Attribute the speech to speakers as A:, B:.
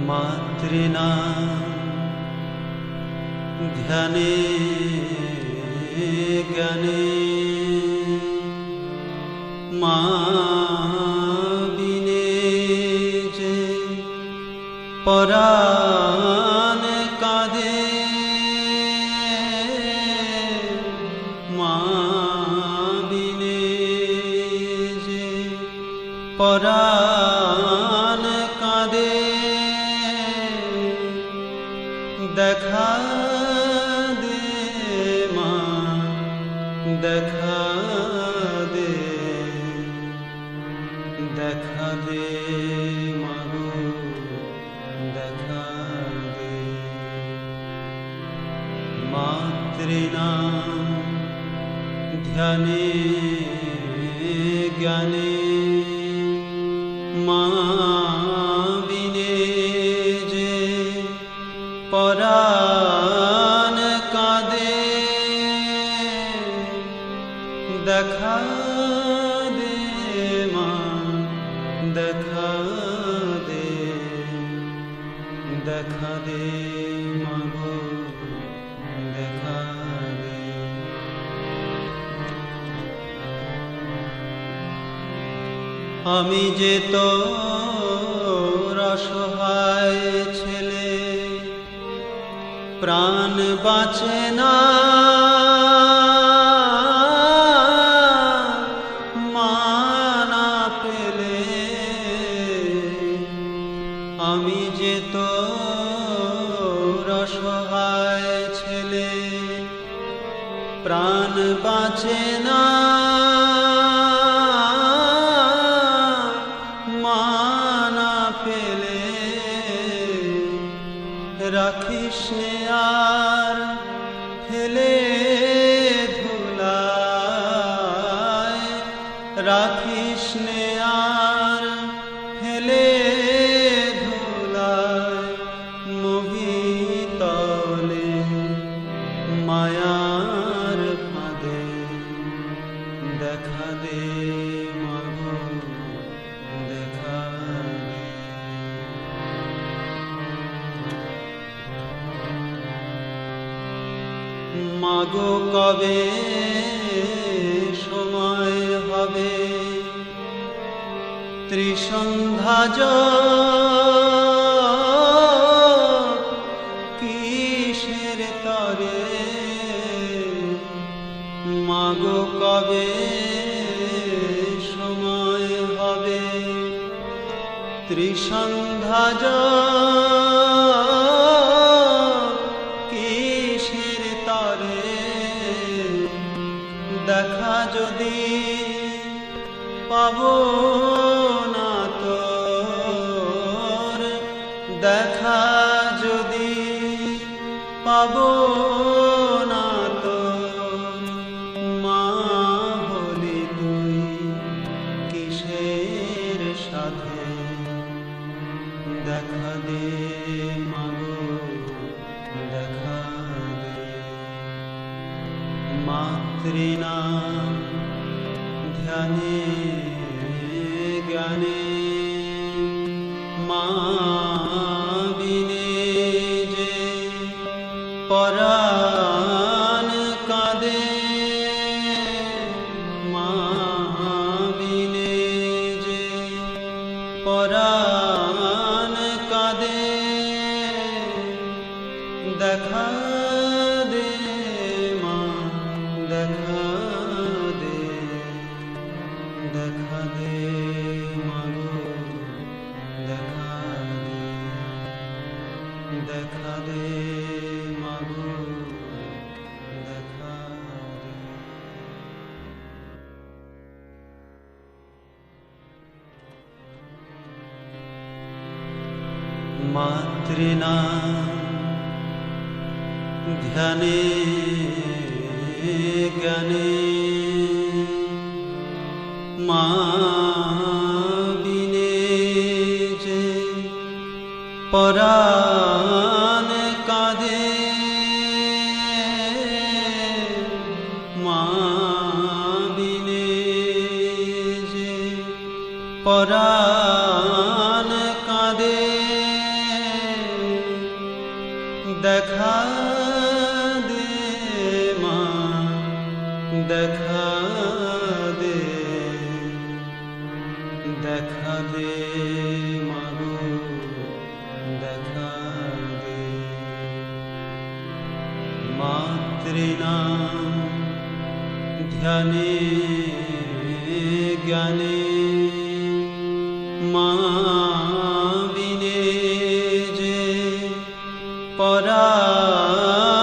A: মাতৃনাম ধ্যানে জ্ঞানে মা বিনে যে পরাণ কাঁদে মা বিনে যে পরাণ কাঁদে দেখা দে মা দেখা দে দেখা দে মাগো দেখা দে মাতৃনাম ধ্যানে জ্ঞানে মা বিনে যে পরাণ কাঁদে দেখা দে মা দেখা দে দেখা দে মাগো দেখা দে আমি যে তোর অসহায় ছেলে প্রাণ বাঁচে না মা না পেলে আমি যে তোর অসহায় ছেলে প্রাণ বাঁচে না মা না পেলে রাখিস আর ফেলে ধুলায় রাখিস আর ফেলে ধুলায় মোহিতলে মায়ার ফাঁদে দেখা দে মাগো দেখা দে মাগো কবে সময় হবে ত্রিসন্ধ্যা কিসের তরে মাগো কবে সময় হবে ত্রিসন্ধ্যা কিসের তরে দেখা যদি পাবো না তোর দেখা যদি পাবো না তোর মা হলি তুই কিসের সাথে দেখা দে মাগো দেখা দে মাতৃনাম ধ্যানে জ্ঞানে মা বিনে যে পরাণ কাঁদে মা বিনে যে পরাণ কাঁদে দেখা দে মা দেখা দে দেখা দে মাগো দেখা দে দেখা দে মাগো দেখা দে মাতৃনাম ধ্যানে জ্ঞানে মা বিনে যে পরাণ কাঁদে মা বিনে যে পরাণ কাঁদে দেখা দে মা দেখা দে দেখা দে মাগো দেখা দে মাতৃনাম ধ্যানে জ্ঞানে মা বিনে যে পরাধীন